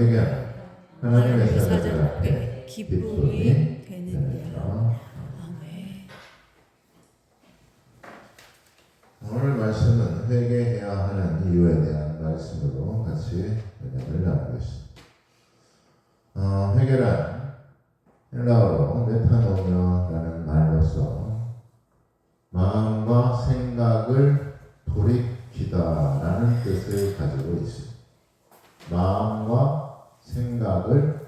회개하는 하나님의 사자들 앞에 기쁨이 되느니라. 아멘. 오늘 말씀은 회개해야 하는 이유에 대한 말씀으로 같이 은혜를 나누겠습니다. 회개란 헬라어로 메타노미아라는 말로서 마음과 생각을 돌이키다라는 뜻을 가지고 있습니다. 마음과 생각을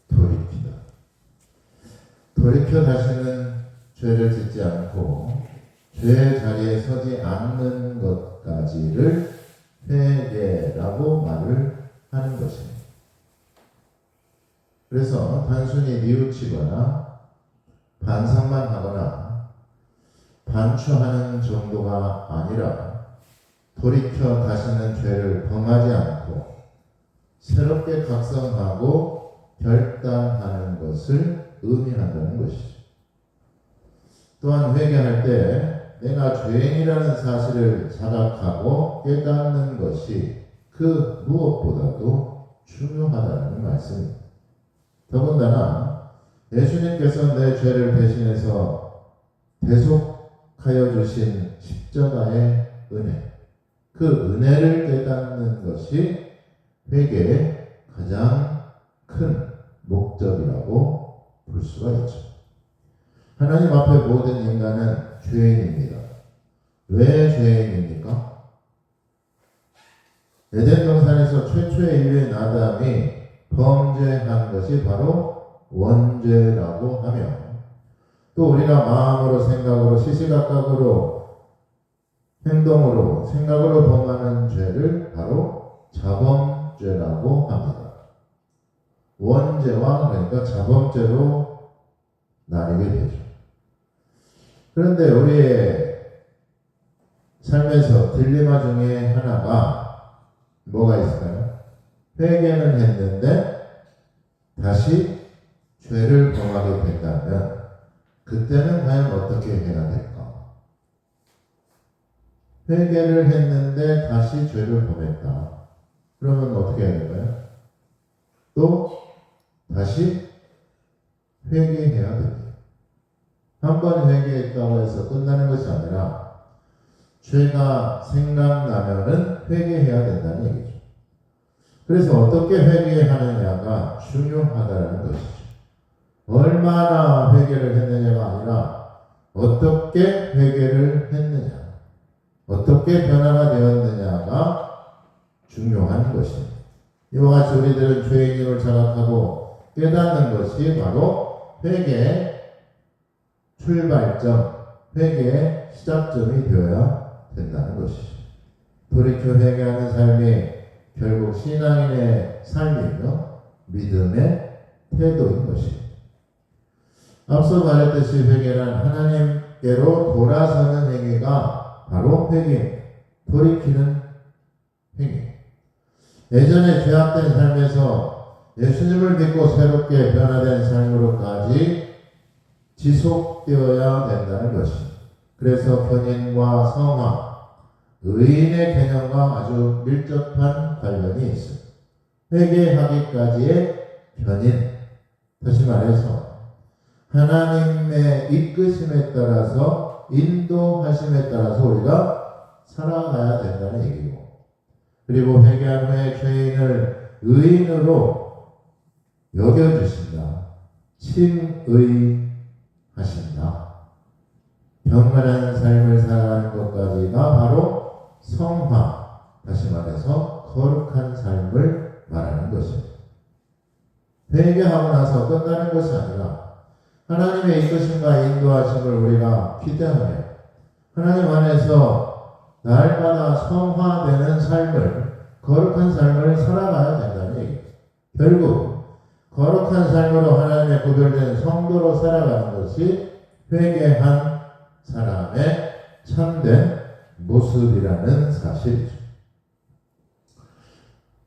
돌이키다. 돌이켜 다시는 죄를 짓지 않고 죄의 자리에 서지 않는 것까지를 회개라고 말을 하는 것입니다. 그래서 단순히 뉘우치거나 반성만 하거나 반추하는 정도가 아니라 돌이켜 다시는 죄를 범하지 않고 새롭게 각성하고 결단하는 것을 의미한다는 것이죠. 또한 회개할 때 내가 죄인이라는 사실을 자각하고 깨닫는 것이 그 무엇보다도 중요하다는 말씀입니다. 더군다나 예수님께서 내 죄를 대신해서 대속하여 주신 십자가의 은혜, 그 은혜를 깨닫는 것이 회개의 가장 큰 목적이라고 볼 수가 있죠. 하나님 앞에 모든 인간은 죄인입니다. 왜 죄인입니까? 에덴 동산에서 최초의 인류인 아담이 범죄한 것이 바로 원죄라고 하며, 또 우리가 마음으로, 생각으로, 시시각각으로, 행동으로, 생각으로 범하는 죄를 바로 자범죄라고 합니다. 원죄와 그러니까 자범죄로 나뉘게 되죠. 그런데 우리의 삶에서 딜레마 중에 하나가 뭐가 있을까요? 회개는 했는데 다시 죄를 범하게 된다면 그때는 과연 어떻게 해야 될까? 회개를 했는데 다시 죄를 범했다. 그러면 어떻게 해야 될까요? 또 다시 회개해야 됩니다. 한 번 회개했다고 해서 끝나는 것이 아니라 죄가 생각나면은 회개해야 된다는 얘기죠. 그래서 어떻게 회개하느냐가 중요하다는 것이죠. 얼마나 회개를 했느냐가 아니라 어떻게 회개를 했느냐, 어떻게 변화가 되었느냐가 중요한 것입니다. 이와 같이 우리들은 죄인임을 자각하고 깨닫는 것이 바로 회개의 출발점, 회개의 시작점이 되어야 된다는 것이죠. 돌이켜 회개하는 삶이 결국 신앙인의 삶이며 믿음의 태도인 것입니다. 앞서 말했듯이 회개란 하나님께로 돌아서는 행위가 바로 회개입니다. 돌이키는 행위. 예전에 죄악된 삶에서 예수님을 믿고 새롭게 변화된 삶으로까지 지속되어야 된다는 것입니다. 그래서 견인과 성화, 의인의 개념과 아주 밀접한 관련이 있습니다. 회개하기까지의 견인, 다시 말해서 하나님의 이끄심에 따라서, 인도하심에 따라서 우리가 살아가야 된다는 얘기고, 그리고 회개한 후에 죄인을 의인으로 여겨주신다. 칭의하신다. 평안한 삶을 살아가는 것까지가 바로 성화, 다시 말해서 거룩한 삶을 말하는 것입니다. 회개하고 나서 끝나는 것이 아니라 하나님의 이끄심과 인도하심을 우리가 기대하며 하나님 안에서 날마다 성화되는 삶을, 거룩한 삶을 살아가야 된다는 얘기입니다. 결국 거룩한 삶으로 하나님의 구별된 성도로 살아가는 것이 회개한 사람의 참된 모습이라는 사실이죠.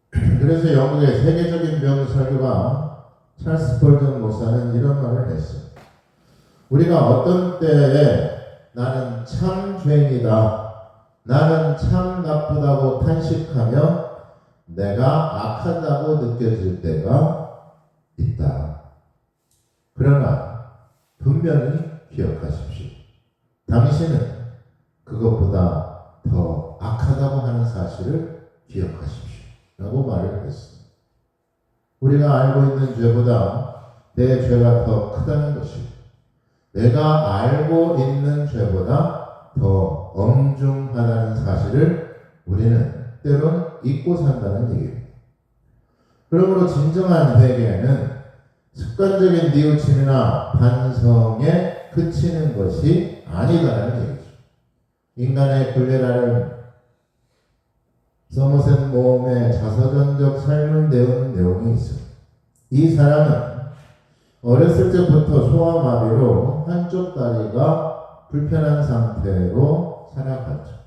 그래서 영국의 세계적인 명설교가 찰스 폴든 목사는 이런 말을 했어요. 우리가 어떤 때에 나는 참 죄인이다, 나는 참 나쁘다고 탄식하며 내가 악하다고 느껴질 때가 있다. 그러나 분명히 기억하십시오. 당신은 그것보다 더 악하다고 하는 사실을 기억하십시오. 라고 말을 했습니다. 우리가 알고 있는 죄보다 내 죄가 더 크다는 것이고, 내가 알고 있는 죄보다 더 엄중하다는 사실을 우리는 때론 잊고 산다는 얘기입니다. 그러므로 진정한 회개는 습관적인 뉘우침이나 반성에 그치는 것이 아니다라는 얘기죠. 인간의 굴레라는 서머셋 모험의 자서전적 삶을 내는 내용이 있습니다. 이 사람은 어렸을 때부터 소아마비로 한쪽 다리가 불편한 상태로 살아갔죠.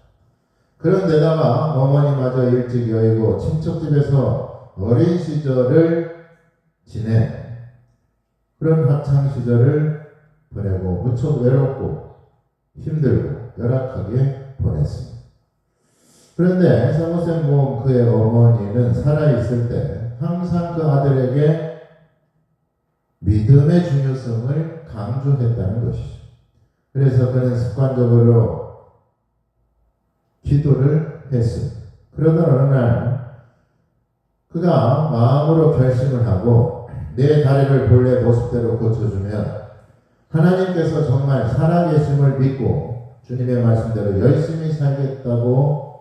그런데다가 어머니마저 일찍 여의고 친척집에서 어린 시절을 지내 그런 학창 시절을 보내고 무척 외롭고 힘들고 열악하게 보냈습니다. 그런데 서머셋 모험 그의 어머니는 살아있을 때 항상 그 아들에게 믿음의 중요성을 강조했다는 것이죠. 그래서 그는 습관적으로 기도를 했습니다. 그러던 어느 날 그가 마음으로 결심을 하고 내 다리를 본래 모습대로 고쳐주면 하나님께서 정말 살아계심을 믿고 주님의 말씀대로 열심히 살겠다고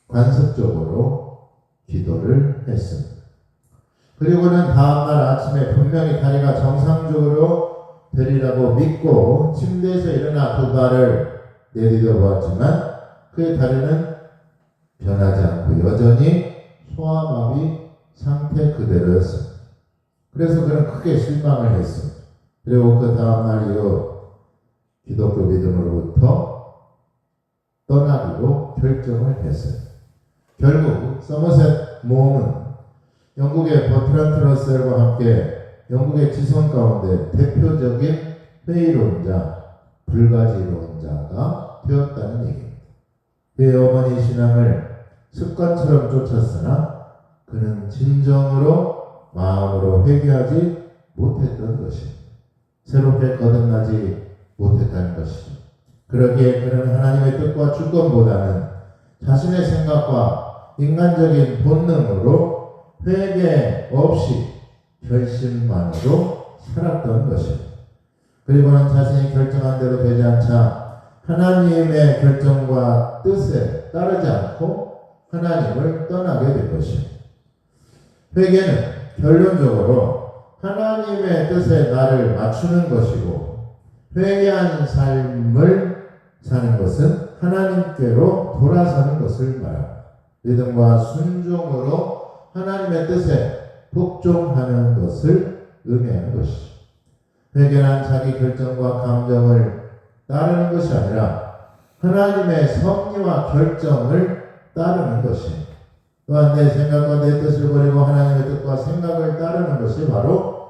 관습적으로 기도를 했습니다. 그리고는 다음날 아침에 분명히 다리가 정상적으로 되리라고 믿고 침대에서 일어나 두 발을 내디뎌 보았지만 그의 다리는 변하지 않고 여전히 소아마비 상태 그대로였습니다. 그래서 그는 크게 실망을 했습니다. 그리고 그 다음날 이후 기독교 믿음으로부터 떠나기로 결정을 했어요. 결국 서머셋 모험은 영국의 버트란트 러셀과 함께 영국의 지성 가운데 대표적인 회의론자, 불가지론자가 되었다는 얘기입니다. 그의 어머니 신앙을 습관처럼 쫓았으나 그는 진정으로 마음으로 회개하지 못했던 것입니다. 새롭게 거듭나지 못했다는 것이죠. 그러기에 그는 하나님의 뜻과 주권보다는 자신의 생각과 인간적인 본능으로 회개 없이 결심만으로 살았던 것입니다. 그리고는 자신이 결정한 대로 되지 않자 하나님의 결정과 뜻에 따르지 않고 하나님을 떠나게 된 것입니다. 회개는 결론적으로 하나님의 뜻에 나를 맞추는 것이고 회개한 삶을 사는 것은 하나님께로 돌아서는 것을 말합니다. 믿음과 순종으로 하나님의 뜻에 복종하는 것을 의미하는 것이죠. 회개란 자기 결정과 감정을 따르는 것이 아니라 하나님의 섭리와 결정을 따르는 것입니다. 또한 내 생각과 내 뜻을 버리고 하나님의 뜻과 생각을 따르는 것이 바로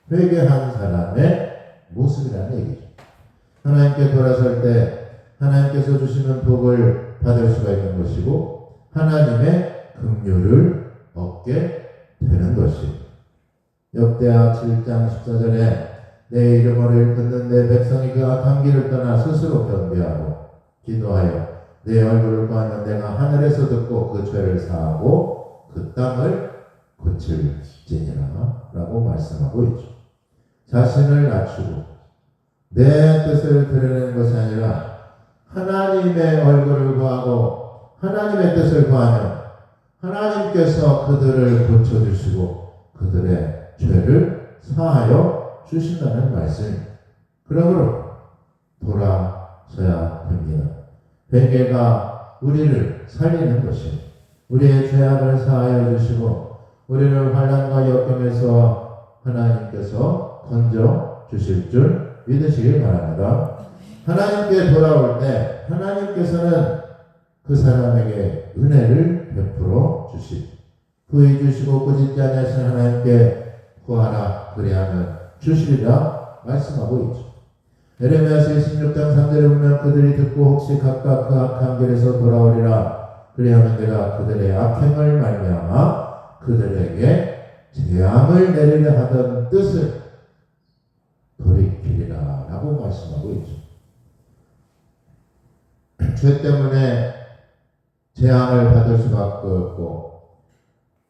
회개한 사람의 모습이라는 얘기죠. 하나님께 돌아설 때 하나님께서 주시는 복을 받을 수가 있는 것이고 하나님의 긍휼을 얻게 되는 것입니다. 역대하 7장 14절에 내 이름으로 일컫는 내 백성이 그 악한 길을 떠나 스스로 경배하고 기도하여 내 얼굴을 구하면 내가 하늘에서 듣고 그 죄를 사하고 그 땅을 고칠지니라 라고 말씀하고 있죠. 자신을 낮추고 내 뜻을 드러내는 것이 아니라 하나님의 얼굴을 구하고 하나님의 뜻을 구하면 하나님께서 그들을 고쳐주시고 그들의 죄를 사하여 주신다는 말씀입니다. 그러므로 돌아서야 됩니다. 회개가 우리를 살리는 것입니다. 우리의 죄악을 사하여 주시고 우리를 환난과 역경에서 하나님께서 건져 주실 줄 믿으시길 바랍니다. 하나님께 돌아올 때 하나님께서는 그 사람에게 은혜를 베풀어 주시고 구해 주시고 꾸짖지 아니하신 하나님께 구하라 그리하면 주시리라 말씀하고 있죠. 에레미야서 16장 3절에 보면 그들이 듣고 혹시 각각 그 악한 길에서 돌아오리라 그리하면 내가 그들의 악행을 말미암아 그들에게 재앙을 내리려 하던 뜻을 돌이키리라 라고 말씀하고 있죠. 죄 때문에 재앙을 받을 수밖에 없고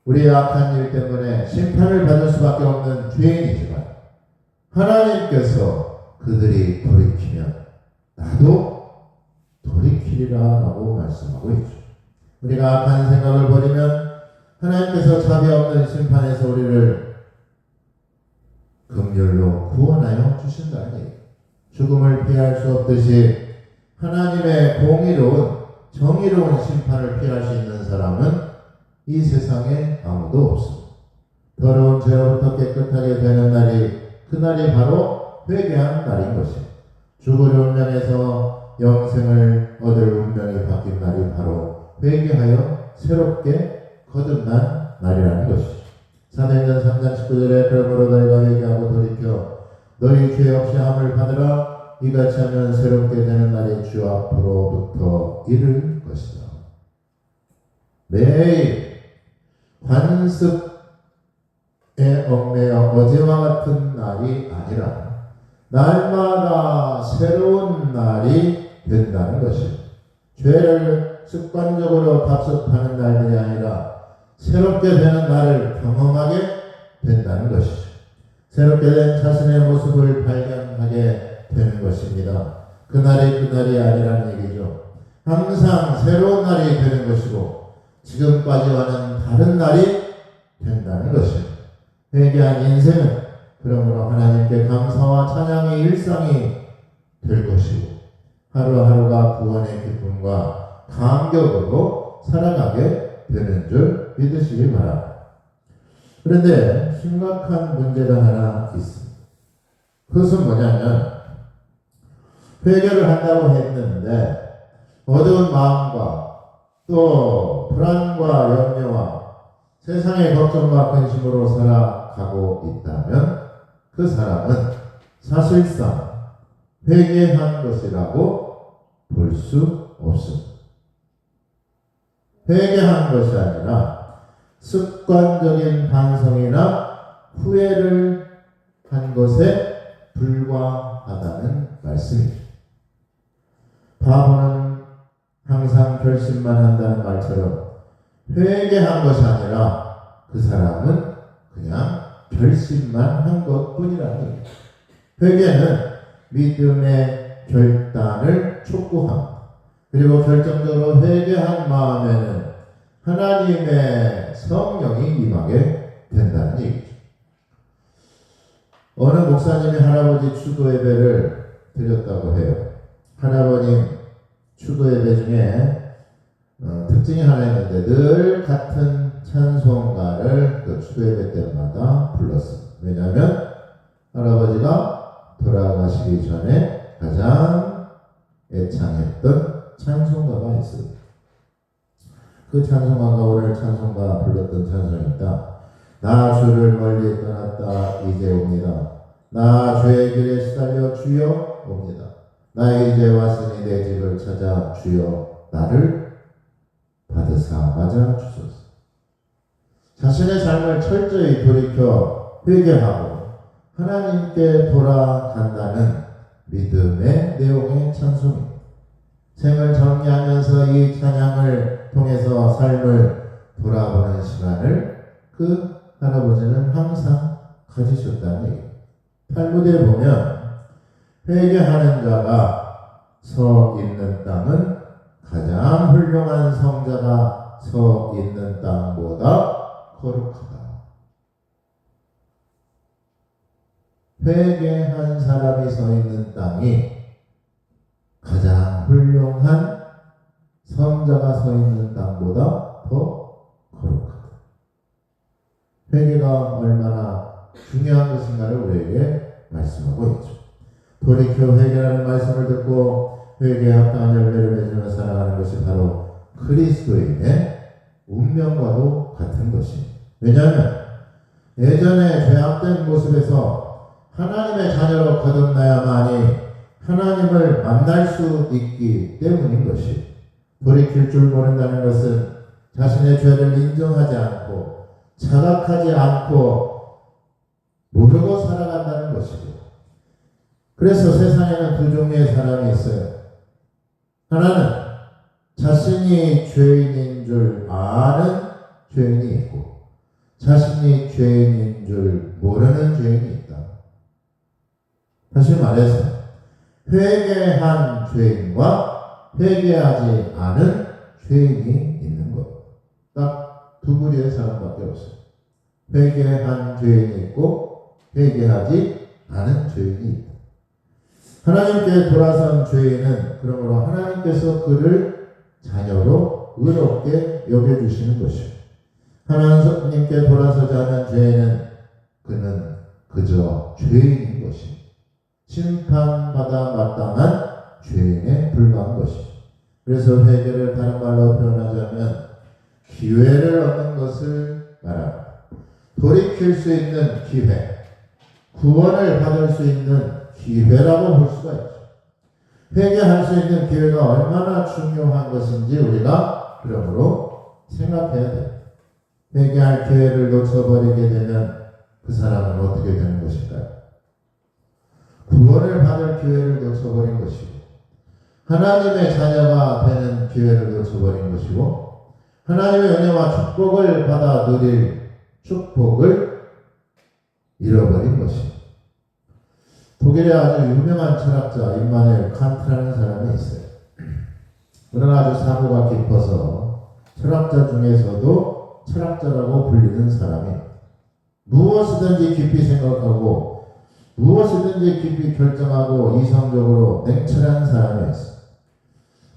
우리의 악한 일 때문에 심판을 받을 수밖에 없는 죄인이지만 하나님께서 그들이 돌이키면 나도 돌이키리라 라고 말씀하고 있죠. 우리가 악한 생각을 버리면 하나님께서 자비 없는 심판에서 우리를 긍휼로 구원하여 주신다는 얘기예요. 죽음을 피할 수 없듯이 하나님의 공의로운 정의로운 심판을 피할 수 있는 사람은 이 세상에 아무도 없습니다. 더러운 죄로부터 깨끗하게 되는 날이 그날이 바로 회개한 날인 것입니다. 죽을 운명에서 영생을 얻을 운명이 바뀐 날이 바로 회개하여 새롭게 거듭난 날이라는 것이죠. 사도행전 3장 19절에 그러므로 너희가 회개하고 돌이켜 너희 죄 없이 함을 받으라. 이같이 하면 새롭게 되는 날이 주 앞으로부터 이를 것이다. 매일 관습에 얽매여 어제와 같은 날이 아니라 날마다 새로운 날이 된다는 것입니다. 죄를 습관적으로 답습하는 날이 아니라 새롭게 되는 날을 경험하게 된다는 것이죠. 새롭게 된 자신의 모습을 발견하게 되는 것입니다. 그날이 아니라는 얘기죠. 항상 새로운 날이 되는 것이고 지금까지와는 다른 날이 된다는 것입니다. 회개한 인생은 그러므로 하나님께 감사와 찬양의 일상이 될 것이고 하루하루가 구원의 기쁨과 감격으로 살아가게 되는 줄 믿으시기 바랍니다. 그런데 심각한 문제가 하나 있습니다. 그것은 뭐냐면 회개를 한다고 했는데 어두운 마음과 또 불안과 염려와 세상의 걱정과 근심으로 살아가고 있다면 그 사람은 사실상 회개한 것이라고 볼 수 없습니다. 회개한 것이 아니라 습관적인 반성이나 후회를 한 것에 불과하다는 말씀입니다. 바보는 항상 결심만 한다는 말처럼 회개한 것이 아니라 그 사람은 그냥 결심만 한 것뿐이라는 얘기입니다. 회개는 믿음의 결단을 촉구합니다. 그리고 결정적으로 회개한 마음에는 하나님의 성령이 임하게 된다는 얘기죠. 어느 목사님이 할아버지 추도 예배를 드렸다고 해요. 할아버님 추도 예배 중에 특징이 하나 있는데 늘 같은 찬송가를 그 추도 예배 때마다 불렀습니다. 왜냐하면 할아버지가 돌아가시기 전에 가장 애창했던 찬송가가 있습니다. 그 찬송가가 오늘 찬송가 불렀던 찬송입니다. 나 주를 멀리 떠났다 이제 옵니다. 나 죄의 길에 시달려 주여 옵니다. 나 이제 왔으니 내 집을 찾아 주여 나를 받으사 맞아 주소서. 자신의 삶을 철저히 돌이켜 회개하고 하나님께 돌아간다는 믿음의 내용의 찬송입니다. 생을 정리하면서 이 찬양을 통해서 삶을 돌아보는 시간을 그 할아버지는 항상 가지셨다는 얘기입니다. 탈무드에 보면 회개하는 자가 서 있는 땅은 가장 훌륭한 성자가 서 있는 땅보다 거룩하다. 회개한 사람이 서 있는 땅이 가장 훌륭한 성자가 서 있는 땅보다 더 거룩하다. 회개가 얼마나 중요한 것인가를 우리에게 말씀하고 있죠. 돌이켜 회개하는 말씀을 듣고 회개에 합당한 열매를 맺으며 살아가는 것이 바로 그리스도인의 운명과도 같은 것입니다. 왜냐하면 예전에 죄악된 모습에서 하나님의 자녀로 거듭나야만이 하나님을 만날 수 있기 때문인 것이 돌이킬 줄 모른다는 것은 자신의 죄를 인정하지 않고 자각하지 않고 모르고 살아간다는 것이고, 그래서 세상에는 두 종류의 사람이 있어요. 하나는 자신이 죄인인 줄 아는 죄인이 있고, 자신이 죄인인 줄 모르는 죄인이 있다. 다시 말해서 회개한 죄인과 회개하지 않은 죄인이 있는 것. 딱 두 부류의 사람밖에 없어요. 회개한 죄인이 있고 회개하지 않은 죄인이 있다. 하나님께 돌아선 죄인은 그러므로 하나님께서 그를 자녀로 의롭게 여겨주시는 것이고, 하나님께 돌아서지 않은 죄인은 그는 그저 죄인인 것입니다. 심판받아 마땅한 죄인에 불과한 것이죠. 그래서 회개를 다른 말로 표현하자면 기회를 얻는 것을 말합니다. 돌이킬 수 있는 기회, 구원을 받을 수 있는 기회라고 볼 수가 있죠. 회개할 수 있는 기회가 얼마나 중요한 것인지 우리가 그러므로 생각해야 돼요. 회개할 기회를 놓쳐버리게 되면 그 사람은 어떻게 되는 것일까요? 구원을 받을 기회를 놓쳐버린 것이고, 하나님의 자녀가 되는 기회를 놓쳐버린 것이고, 하나님의 은혜와 축복을 받아 누릴 축복을 잃어버린 것입니다. 독일의 아주 유명한 철학자 임마누엘 칸트라는 사람이 있어요. 그러나 아주 사고가 깊어서 철학자 중에서도 철학자라고 불리는 사람이 무엇이든지 깊이 생각하고 무엇이든지 깊이 결정하고 이성적으로 냉철한 사람이었어요.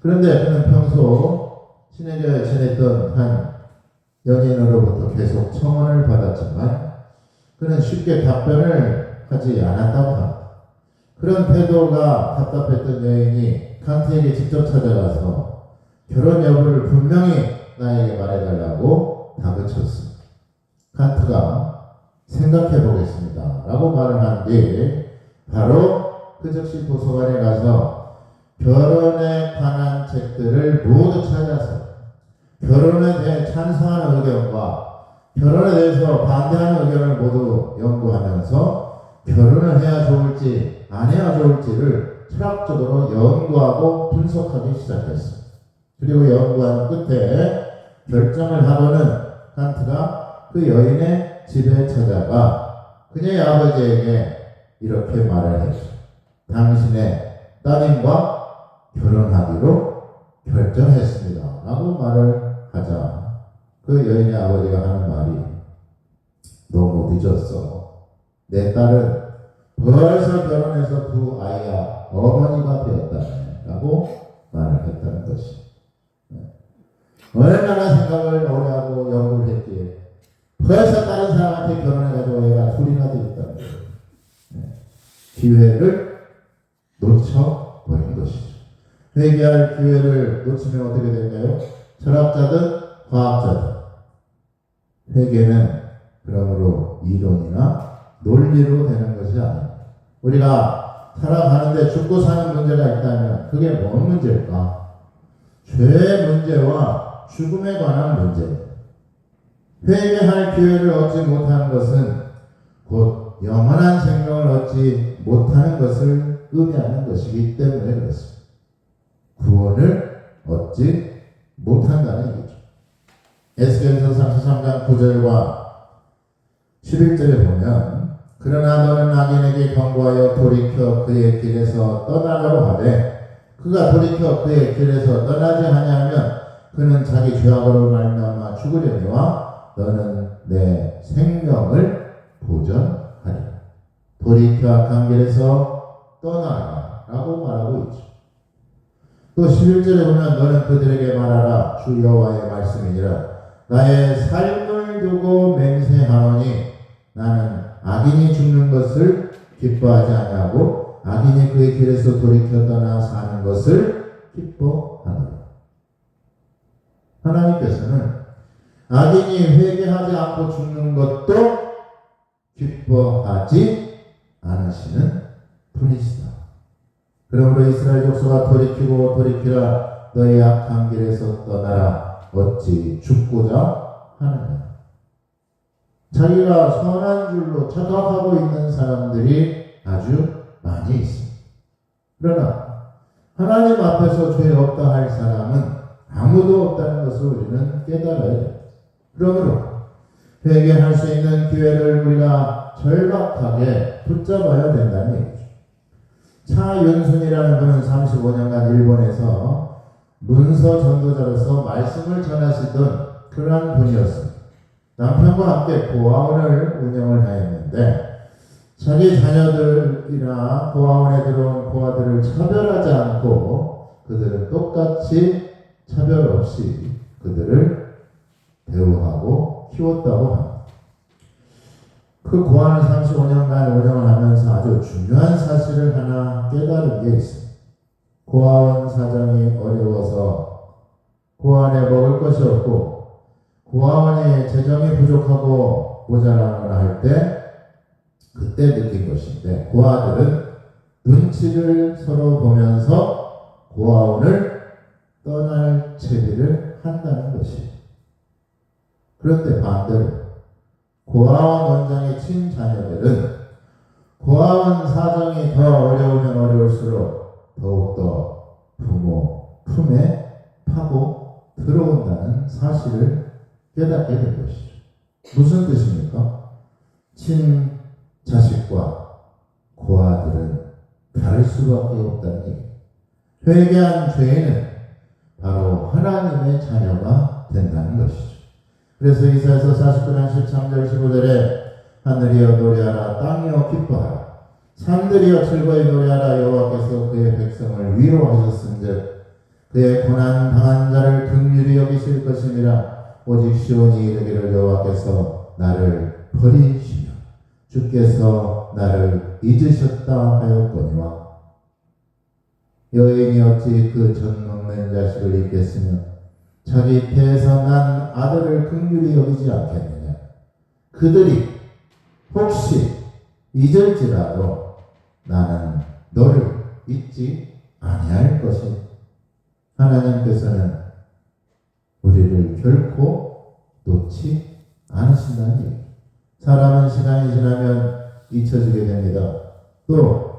그런데 그는 평소 친해져 지냈던 한 연인으로부터 계속 청혼을 받았지만 그는 쉽게 답변을 하지 않았다고 합니다. 그런 태도가 답답했던 여인이 칸트에게 직접 찾아가서 결혼 여부를 분명히 나에게 말해달라고 다그쳤습니다. 칸트가 생각해 보겠습니다 라고 말을 한 뒤 바로 그 즉시 도서관에 가서 결혼에 관한 책들을 모두 찾아서 결혼에 대해 찬성하는 의견과 결혼에 대해서 반대하는 의견을 모두 연구하면서 결혼을 해야 좋을지 안 해야 좋을지를 철학적으로 연구하고 분석하기 시작했습니다. 그리고 연구한 끝에 결정을 하고는 칸트가 그 여인의 집에 찾아가 그녀의 아버지에게 이렇게 말을 했죠. 당신의 따님과 결혼하기로 결정했습니다 라고 말을 하자 그 여인의 아버지가 하는 말이 너무 늦었어. 내 딸은 벌써 결혼해서 두 아이야 어머니가 되었다네 라고 말을 했다는 것이. 얼마나 생각을 오래 하고 연구를 했기에 벌써 다른 사람한테 결혼해가지고 애가 둘이나 되었다는 거예요. 기회를 놓쳐버린 것이죠. 회개할 기회를 놓치면 어떻게 될까요? 철학자든 과학자든 회개는 그러므로 이론이나 논리로 되는 것이 아닙니다. 우리가 살아가는데 죽고 사는 문제가 있다면 그게 뭔 문제일까? 죄의 문제와 죽음에 관한 문제. 회개할 기회를 얻지 못하는 것은 곧 영원한 생명을 얻지 못하는 것을 의미하는 것이기 때문에 그렇습니다. 구원을 얻지 못한다는 얘기죠. 에스겔서 33장 9절과 11절에 보면 그러나 너는 악인에게 경고하여 돌이켜 그의 길에서 떠나라고 하되 그가 돌이켜 그의 길에서 떠나지 아니하면 그는 자기 죄악으로 말미암아 죽으려니와 너는 내 생명을 보전하리라. 돌이켜 악한 길에서 떠나라 라고 말하고 있죠. 또 11절에 보면 너는 그들에게 말하라. 주 여호와의 말씀이니라. 나의 삶을 두고 맹세하노니 나는 악인이 죽는 것을 기뻐하지 아니하고 악인이 그의 길에서 돌이켜 떠나 사는 것을 기뻐하노라. 하나님께서는 악인이 회개하지 않고 죽는 것도 기뻐하지 않으시는 분이시다. 그러므로 이스라엘 족속아 돌이키고 돌이키라. 너희 악한 길에서 떠나라. 어찌 죽고자 하느냐. 자기가 선한 줄로 착각하고 있는 사람들이 아주 많이 있습니다. 그러나 하나님 앞에서 죄 없다 할 사람은 아무도 없다는 것을 우리는 깨달아야 됩니다. 그러므로 회개할 수 있는 기회를 우리가 절박하게 붙잡아야 된다는 얘기죠. 차윤순이라는 분은 35년간 일본에서 문서 전도자로서 말씀을 전하시던 그러한 분이었습니다. 남편과 함께 고아원을 운영을 하였는데 자기 자녀들이나 고아원에 들어온 고아들을 차별하지 않고 그들은 똑같이 차별 없이 그들을 대우하고 키웠다고 합니다. 그 고아원을 35년간 운영을 하면서 아주 중요한 사실을 하나 깨달은 게 있습니다. 고아원 사정이 어려워서 고아원에 먹을 것이 없고 고아원이 재정이 부족하고 모자라거나 할 때 그때 느낀 것인데 고아들은 눈치를 서로 보면서 고아원을 떠날 채비를 한다는 것이에요. 그런데 반대로 고아원 원장의 친자녀들은 고아원 사정이 더 어려우면 어려울수록 더욱더 부모 품에 파고 들어온다는 사실을 깨닫게 된 것이죠. 무슨 뜻입니까? 친자식과 고아들은 다를 수밖에 없다는 얘기. 회개한 죄인은 바로 하나님의 자녀가 된다는 것이죠. 그래서 이사야서 49장 13절 15절에 하늘이여 노래하라 땅이여 기뻐하라 산들이여 즐거이 노래하라 여호와께서 그의 백성을 위로하셨은즉 그의 고난 당한 자를 긍휼히 여기실 것임이라. 오직 시온이 이르기를 여호와께서 나를 버리시며 주께서 나를 잊으셨다 하였거니와. 여인이 어찌 그 젖 먹는 자식을 잊겠으며 자기 태에서 난 아들을 긍휼히 여기지 않겠느냐. 그들이 혹시 잊을지라도 나는 너를 잊지 아니할 것이. 하나님께서는 우리를 결코 놓지 않으신다는 얘기. 사람은 시간이 지나면 잊혀지게 됩니다. 또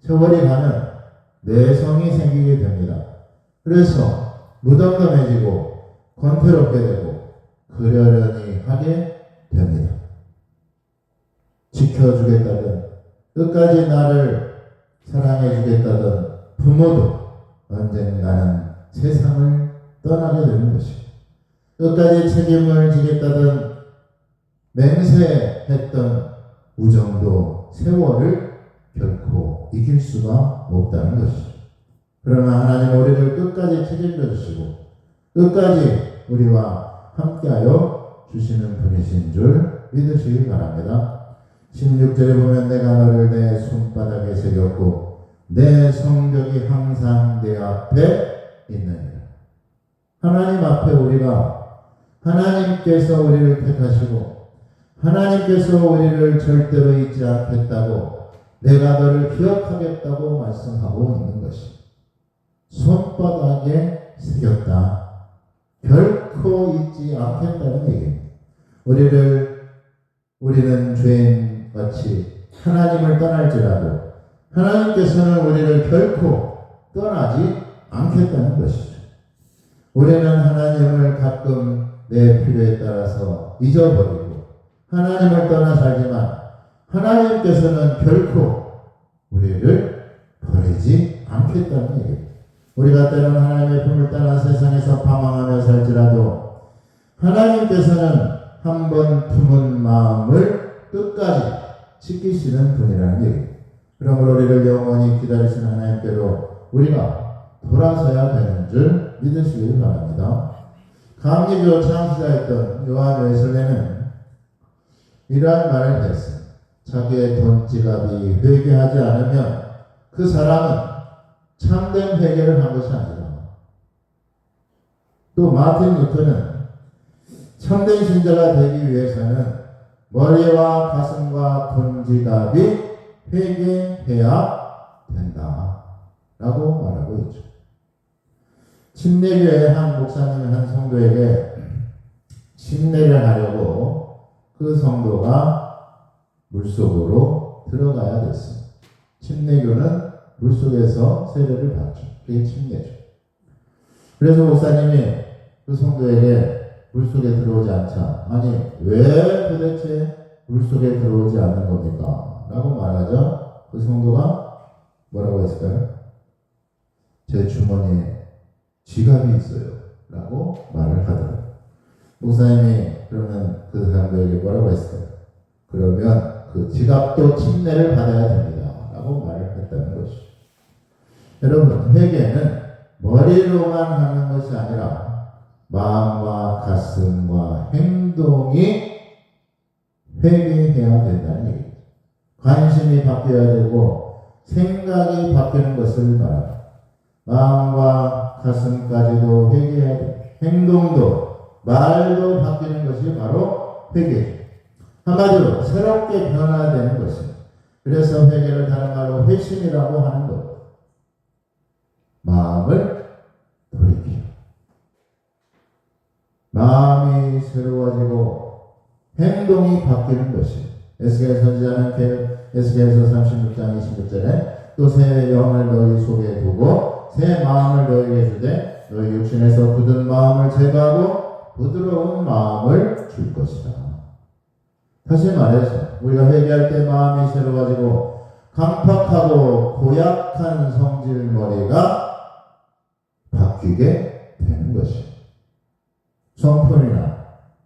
세월이 가면 내성이 생기게 됩니다. 그래서 무덤덤해지고 권태롭게 되고 그러려니 하게 됩니다. 지켜주겠다든 끝까지 나를 사랑해주겠다든 부모도 언젠가는 세상을 떠나게 되는 것입니다. 끝까지 책임을 지겠다든 맹세했던 우정도 세월을 결코 이길 수가 없다는 것이죠. 그러나 하나님은 우리를 끝까지 책임져 주시고 끝까지 우리와 함께하여 주시는 분이신 줄 믿으시기 바랍니다. 16절에 보면 내가 너를 내 손바닥에 새겼고 내 성벽이 항상 내 앞에 있느니라. 하나님 앞에 우리가 하나님께서 우리를 택하시고 하나님께서 우리를 절대로 잊지 않겠다고 내가 너를 기억하겠다고 말씀하고 있는 것입니다. 손바닥에 새겼다. 결코 잊지 않겠다는 얘기입니다. 우리는 죄인같이 하나님을 떠날지라도 하나님께서는 우리를 결코 떠나지 않겠다는 것이죠. 우리는 하나님을 가끔 내 필요에 따라서 잊어버리고 하나님을 떠나 살지만 하나님께서는 결코 우리를 버리지 않겠다는 얘기입니다. 우리가 때로는 하나님의 품을 떠나 세상에서 방황하며 살지라도 하나님께서는 한번 품은 마음을 끝까지 지키시는 분이라는 얘기입니다. 그러므로 우리를 영원히 기다리시는 하나님께로 우리가 돌아서야 되는 줄 믿으시기 바랍니다. 감리교 창시자였던 요한 웨슬레는 이러한 말을 했습니다. 자기의 돈지갑이 회개하지 않으면 그 사람은 참된 회개를 한 것이 아니다. 또 마틴 루터는 참된 신자가 되기 위해서는 머리와 가슴과 돈지갑이 회개해야 된다 라고 말하고 있죠. 침례교회 한 목사님이 한 성도에게 침례를 하려고 그 성도가 물속으로 들어가야 됐습니다. 침례교는 물속에서 세례를 받죠. 그게 침례죠. 그래서 목사님이 그 성도에게 물속에 들어오지 않자, 아니 왜 도대체 물속에 들어오지 않는 겁니까? 라고 말하자 그 성도가 뭐라고 했을까요? 제 주머니에 지갑이 있어요 라고 말을 하더라고요. 목사님이 그러면 그 사람들에게 뭐라고 했을까요? 그러면 그 지갑도 침례를 받아야 됩니다 라고 말을 했다는 것이죠. 여러분, 회개는 머리로만 하는 것이 아니라 마음과 가슴과 행동이 회개해야 된다는 얘기입니다. 관심이 바뀌어야 되고 생각이 바뀌는 것을 말합니다. 마음과 가슴까지도 회개해야 됩니다. 행동도 말도 바뀌는 것이 바로 회개죠. 한마디로 새롭게 변화되는 것입니다. 그래서 회개를 다른 말로 회심이라고 하는 것. 마음을 돌이키고 마음이 새로워지고 행동이 바뀌는 것입니다. 에스겔 선지자는 에스겔서 36장 26절에 또 새 영을 너희 속에 두고 새 마음을 너희에게 주되 너희 육신에서 굳은 마음을 제거하고 부드러운 마음을 줄 것이다. 다시 말해서 우리가 회개할 때 마음이 새로워지고 강팍하고 고약한 성질머리가 바뀌게 되는 것입니다. 성품이나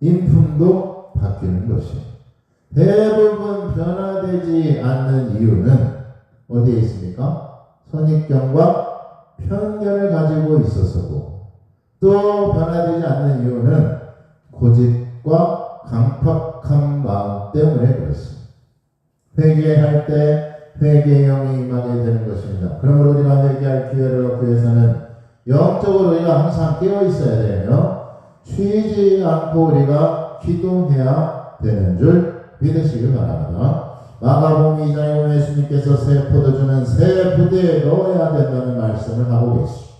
인품도 바뀌는 것입니다. 대부분 변화되지 않는 이유는 어디에 있습니까? 선입견과 편견을 가지고 있어서고 또 변화되지 않는 이유는 고집과 강팍한 마음 때문에 그렇습니다. 회개할 때 회개의 영이 임하게 되는 것입니다. 그러므로 우리가 회개할 기회를 얻기 위해서는 영적으로 우리가 항상 깨어 있어야 되며 쉬지 않고 우리가 기도해야 되는 줄 믿으시길 바랍니다. 마가복음 2장에 보면 예수님께서 새 포도주는 새 부대에 넣어야 된다는 말씀을 하고 계시죠.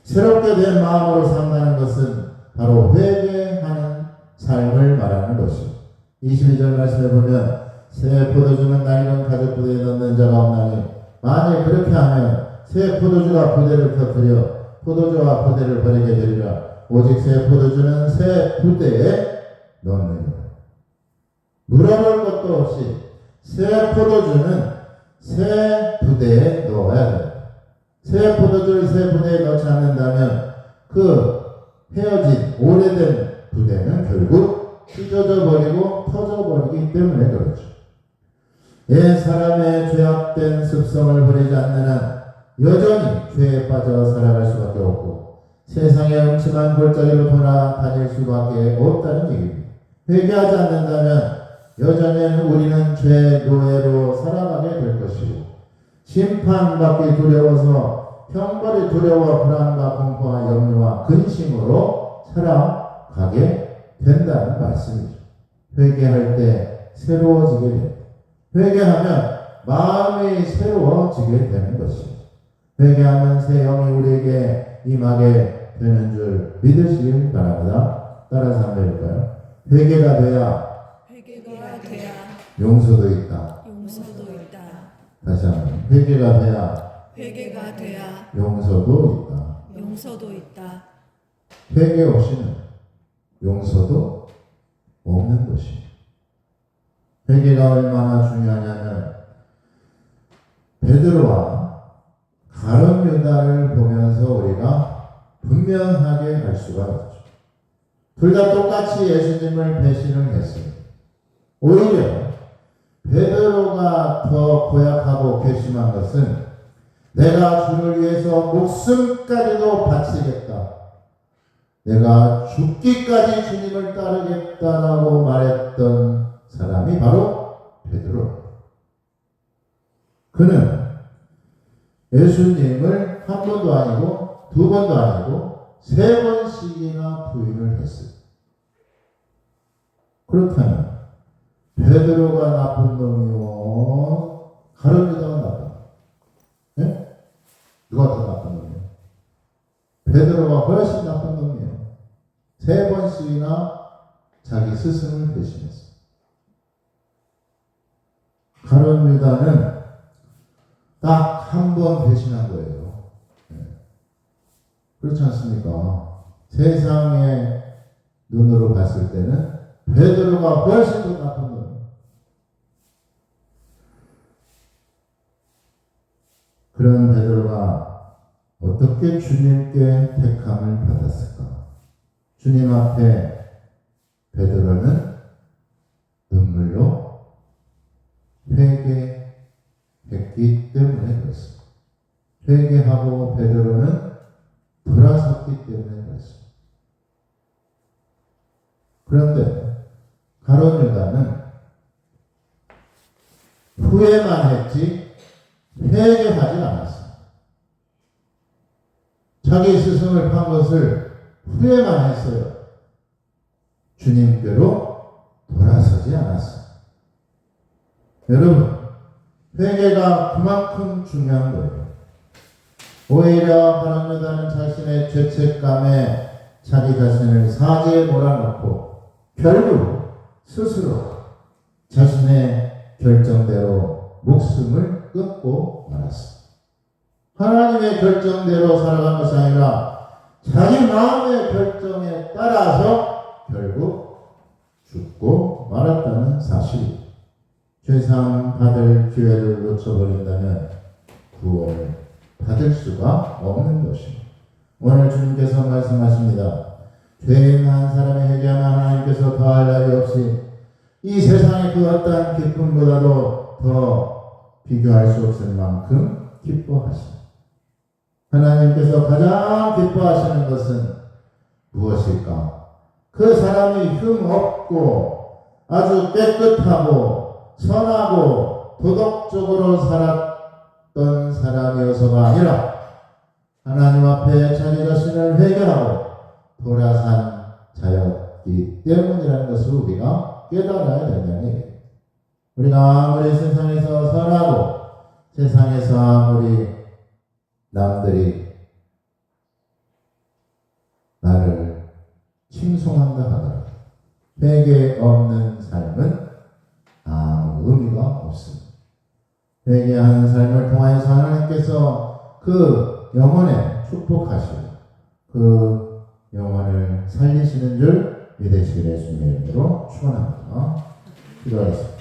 새롭게 된 마음으로 산다는 것은 바로 회개하는 삶을 말하는 것입니다. 22절 말씀에 보면 새 포도주는 낡은 가죽 부대에 넣는 자가 없나니 만일 그렇게 하면 새 포도주가 부대를 터뜨려 포도주와 부대를 버리게 되리라. 오직 새 포도주는 새 부대에 넣느니라. 물어볼 것도 없이 새 포도주는 새 부대에 넣어야 됩니다. 새 포도주를 새 부대에 넣지 않는다면 그 헤어진 오래된 부대는 결국 찢어져 버리고 터져 버리기 때문에 그렇죠. 옛 사람의 죄악된 습성을 버리지 않는 한 여전히 죄에 빠져 살아갈 수밖에 없고 세상의 음침한 골짜기로 돌아다닐 수밖에 없다는 얘기입니다. 회개하지 않는다면 여전히 우리는 죄의 노예로 살아가게 될 것이고 심판받기 두려워서 형벌이 두려워 불안과 공포와 염려와 근심으로 살아가게 된다는 말씀이죠. 회개할 때 새로워지게 됩니다. 회개하면 마음이 새로워지게 되는 것입니다. 회개하면 새 영이 우리에게 임하게 되는 줄 믿으시길 바랍니다. 따라서 한번 해볼까요? 회개가 돼야 용서도 있다. 다시 한번 회개가 돼야 용서도 있다. 회개 없이는 용서도 없는 것입니다. 회개가 얼마나 중요하냐면 베드로와 가룟 유다를 보면서 우리가 분명하게 알 수가 있죠. 둘 다 똑같이 예수님을 배신을 했습니다. 오히려 베드로가 더 고약하고 괘씸한 것은 내가 주를 위해서 목숨까지도 바치겠다. 내가 죽기까지 주님을 따르겠다라고 말했던 사람이 바로 베드로. 그는 예수님을 한 번도 아니고 두 번도 아니고 세 번씩이나 부인을 했어요. 그렇다면 베드로가 나쁜 놈이요? 가룟 유다가 나쁜 놈이요? 네? 누가 더 나쁜 놈이요? 베드로가 훨씬 나쁜 놈이에요. 3번씩이나 자기 스승을 배신했어요. 가룟 유다는 딱 한 번 배신한 거예요. 그렇지 않습니까? 세상의 눈으로 봤을 때는 베드로가 훨씬 더 나쁜 놈이에요. 그런 베드로가 어떻게 주님께 택함을 받았을까? 주님 앞에 베드로는 눈물로 회개했기 때문에 그렇습니다. 회개하고 베드로는 돌아섰기 때문에 그렇습니다. 그런데 가룟 유다는 후회만 했지 회개하지 않았습니다. 자기 스승을 판 것을 후회만 했어요. 주님께로 돌아서지 않았어요. 여러분, 회개가 그만큼 중요한 거예요. 오히려 가룟 유다는 자신의 죄책감에 자기 자신을 사지에 몰아넣고 결국 스스로 자신의 결정대로 목숨을 끊고 말았습니다. 하나님의 결정대로 살아간 것이 아니라 자기 마음의 결정에 따라서 결국 죽고 말았다는 사실. 죄사함 받을 기회를 놓쳐버린다면 구원을 받을 수가 없는 것입니다. 오늘 주님께서 말씀하십니다. 죄인한 사람의 회개하면 하나님께서 더할 날이 없이 이 세상의 그 어떠한 기쁨보다도 더 비교할 수 없을 만큼 기뻐하십니다. 하나님께서 가장 기뻐하시는 것은 무엇일까? 그 사람이 흠 없고 아주 깨끗하고 선하고 도덕적으로 살았던 사람이어서가 아니라 하나님 앞에 자기 자신을 회개하고 돌아선 자였기 때문이라는 것을 우리가 깨달아야 된다는 얘기예요. 우리가 아무리 세상에서 선하고 세상에서 아무리 남들이 나를 칭송한다 하더라도 회개 없는 삶은 아무 의미가 없습니다. 회개하는 삶을 통하여서 하나님께서 그 영혼에 축복하시고 그 영혼을 살리시는 줄 믿으시기를 주님의 이름으로 축원합니다. 기도하겠습니다.